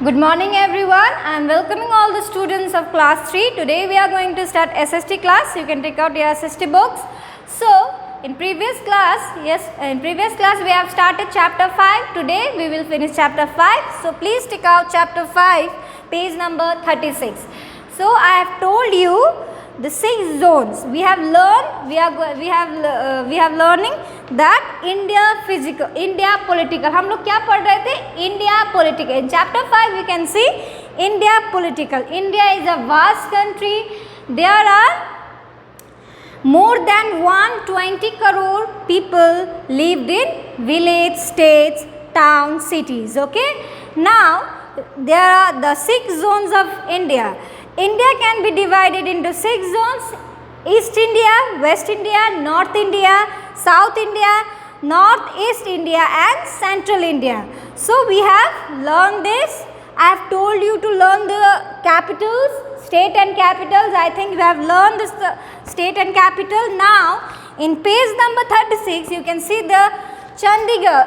Good morning everyone. I am welcoming all the students of class 3. Today we are going to start SST class. You can take out your SST books. So in previous class we have started chapter 5. Today we will finish chapter 5. So please take out chapter 5, page number 36. So I have told you the 6 zones. We have learned, we have learning that India political. हम लोग क्या पढ़ रहे थे? India political. In chapter 5 we can see India political. India is a vast country. There are more than 120 crore people lived in village, states, towns, cities. Okay. Now there are the 6 zones of India. India can be divided into 6 zones: East India, West India, North India, South India, Northeast India and Central India. So we have learned this. I have told you to learn the capitals, state and capitals. I think you have learned this state and capital. Now in page number 36 you can see the Chandigarh.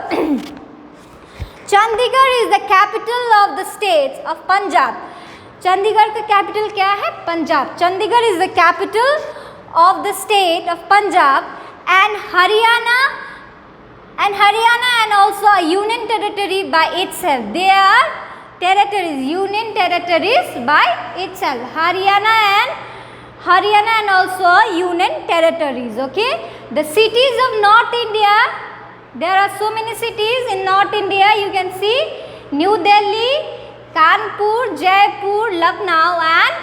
Chandigarh is the capital of the state of Punjab. Chandigarh का capital क्या है? Punjab. Chandigarh is the capital of the state of Punjab and Haryana and also a union territory by itself. They are territories, union territories by itself. Haryana and also union territories. Okay. The cities of North India, there are so many cities in North India. You can see New Delhi, Kanpur, Jaipur, Lucknow and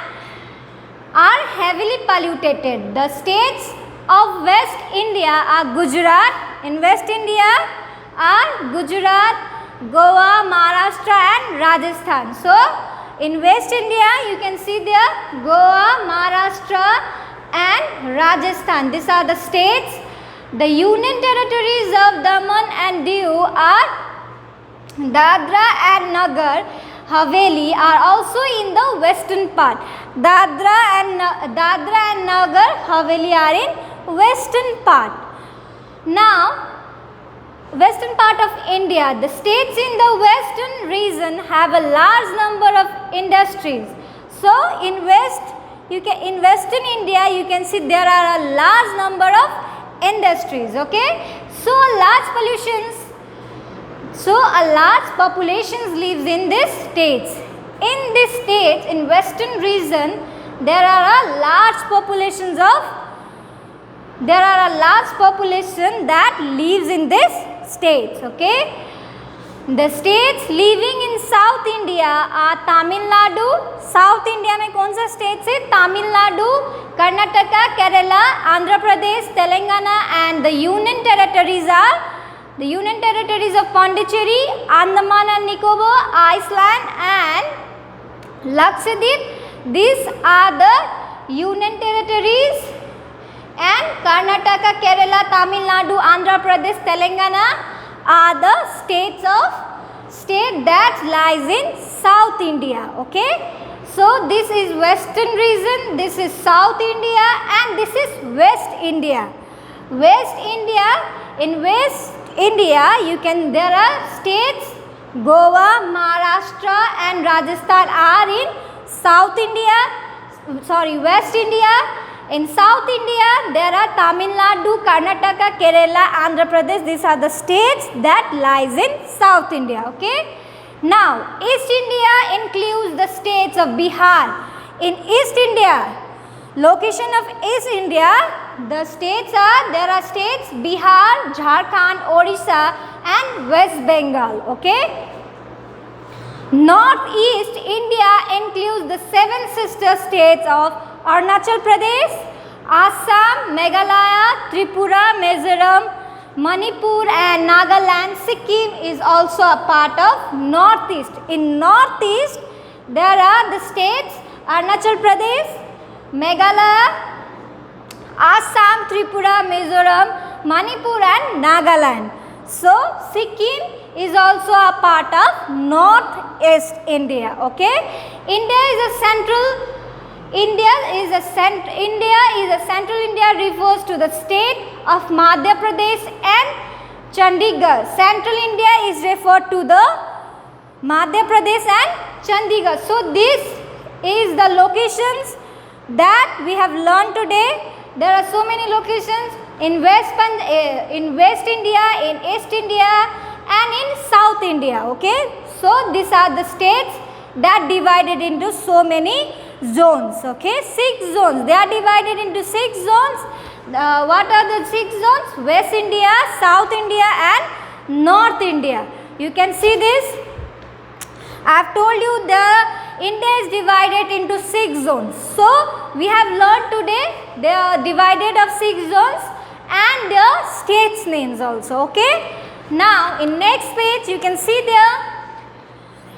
are heavily polluted. The states of West India are Gujarat. In West India are Gujarat, Goa, Maharashtra and Rajasthan. So in West India you can see there Goa, Maharashtra and Rajasthan. These are the states. The union territories of Daman and Diu are Dadra and Nagar Haveli are also in the western part. Dadra and Nagar Haveli are in western part. Now, western part of India, the states in the western region have a large number of industries. So, in western India, you can see there are a large number of industries. Okay, so a large population lives in these states. In these states, in western region, there are a large population that lives in these states. Okay. The states living in South India are Tamil Nadu. South India में कौन सा state है? Tamil Nadu, Karnataka, Kerala, Andhra Pradesh, Telangana and the union territories are the union territories of Pondicherry, Andaman and Nicobar, Iceland and Lakshadweep. These are the union territories, and Karnataka, Kerala, Tamil Nadu, Andhra Pradesh, Telangana are the state that lies in South India. Okay. So this is western region, this is South India and this is West India. West India, in West India there are states Goa, Maharashtra and Rajasthan are in West India. In South India there are Tamil Nadu, Karnataka, Kerala, Andhra Pradesh. These are the states that lies in South India. Okay. Now East India includes the states of Bihar. In East India, location of East India, there are states Bihar, Jharkhand, Odisha and West Bengal. Okay. Northeast India includes the 7 sister states of Arunachal Pradesh, Assam, Meghalaya, Tripura, Mizoram, Manipur and Nagaland. Sikkim is also a part of Northeast. In Northeast there are the states Arunachal Pradesh, Meghalaya, Assam, Tripura, Mizoram, Manipur and Nagaland. So Sikkim is also a part of Northeast India. Okay. India is a central India refers to the state of Madhya Pradesh and Chandigarh. Central India is referred to the Madhya Pradesh and Chandigarh. So this is the locations that we have learned today. There are so many locations in West India, in East India and in South India. Okay, so these are the states that divided into so many zones. Okay, 6 zones. They are divided into 6 zones. What are the 6 zones? West India, South India and North India. You can see this. I have told you the India is divided into 6 zones. So we have learned today they are divided of 6 zones and their states names also. Okay. Now in next page you can see there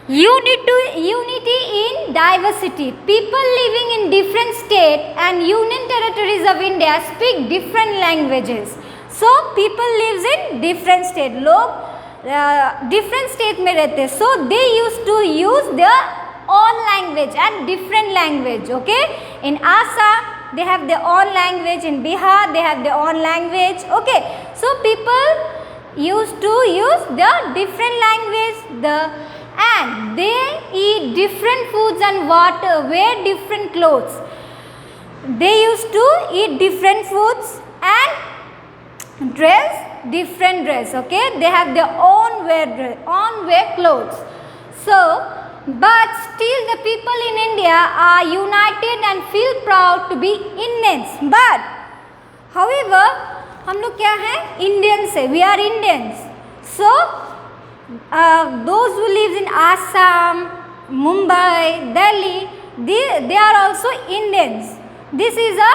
unity in diversity. People living in different states and union territories of India speak different languages. So people lives in different states. लोग different state में रहते हैं. So they used to use their own language and different language. Okay. In Assam they have their own language. In Bihar they have their own language. Okay. So people used to use the different language. And they eat different foods and wear different clothes. They used to eat different foods and dress different dress. Okay, they have their own wear clothes. So, but still the people in India are united and feel proud to be Indians. But however, हम लोग क्या हैं? Indians है. We are Indians. So those who live in Assam, Mumbai, Delhi, they are also Indians. This is a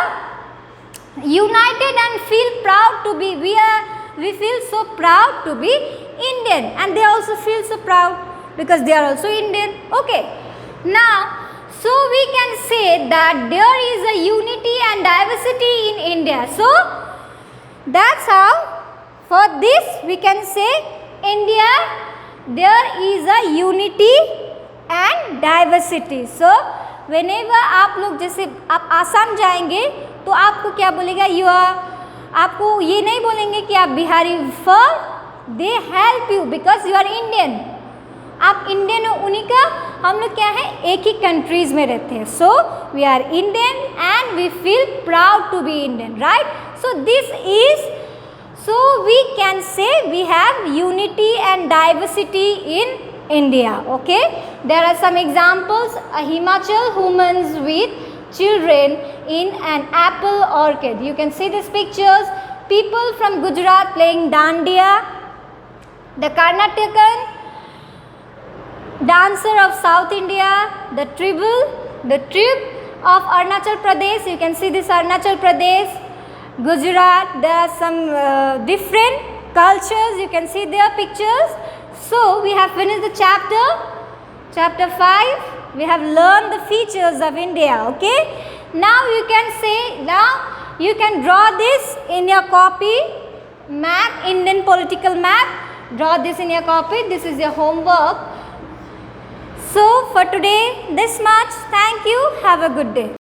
united and feel proud to be. We feel so proud to be Indian, and they also feel so proud because they are also Indian. Okay. Now, so we can say that there is a unity and diversity in India. So that's how for this we can say India there is a unity and diversity. So whenever आप लोग जैसे आप आसाम जाएंगे तो आपको क्या बोलेगा आपको ये नहीं बोलेंगे कि आप Bihari for the help you because you are Indian. आप इंडियन हो उन्हीं का हम लोग क्या है एक ही कंट्रीज में रहते हैं. So we are Indian and we feel proud to be Indian right. So this is so we can say we have unity and diversity in India. Okay, there are some examples. A Himachal women with children in an apple orchard. You can see these pictures. People from Gujarat playing dandiya. The Karnataka dancer of South India. The tribe of Arunachal Pradesh. You can see this Arunachal Pradesh. Gujarat, there are some different cultures. You can see their pictures. So we have finished the chapter 5. We have learned the features of India. Okay, now you can say, now you can draw this in your copy map, Indian political map. Draw this in your copy. This is your homework. So for today this much. Thank you. Have a good day.